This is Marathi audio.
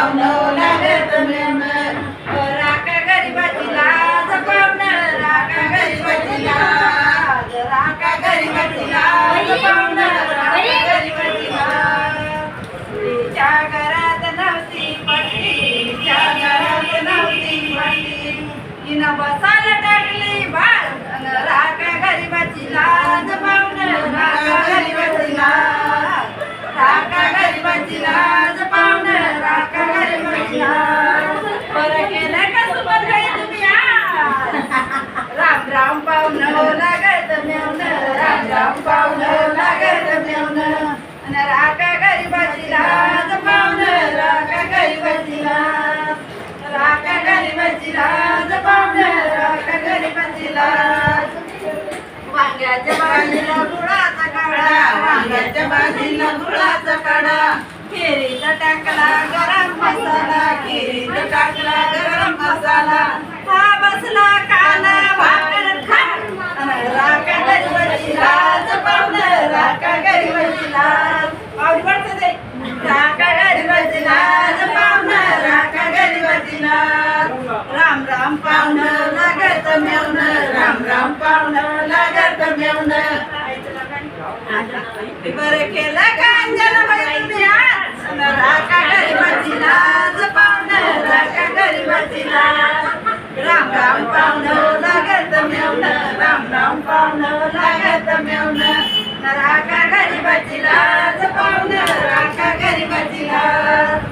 पाहुणं लागत मेवणं राका गरीबाची लाज पाहुणं राका गरीबाची लाज राका गरीबाची लाज पाहुणं राका गरीबाची लाज तिच्या घरात नव्हती पट्टी तिच्या घरात नव्हती पट्टी तिनं बसायला टाकली बाळ राका गरीबाची लाज पाहुणं राका गरीबाची लाज राका गरीबाची लाज पाहुणं राका गरीबाची लाज बरं केलं का सुपर काही तुम्ही राम राम पाहुणं लागत मेवणं राम राम पाहुणं लागत मेवणं राका गरीबाची लाज पाहुणं राका गरीबाची लाज राका गरीबाची लाज पाहुणं राका गरीबाची लाज वांग्याच्या बाजूला गुळाचा काढा वांग्याच्या बाजूला गुळाचा काढा खिरीत टाकला गरम मसाला खिरीत टाकला गरम मसाला हा बसला काना भाकर खा राका गरीबाची लाज पाहुणं राका गरीबाची लाज आवडतं ते राका गरीबाची लाज पाहुणं राका गरीबाची लाज राम राम पाहुणं लागत मेवणं राम राम पाहुणं लागत मेवणं बरं केलं का अंजनाबाई तुम्ही आज राका गरीबाची लाज पाहुणं राका गरीबाची लाज राम राम पाहुणं लागत मेवणं राम राम पाहुणं लागत मेवणं राका गरीबाची लाज पाहुणं राका गरीबाची लाज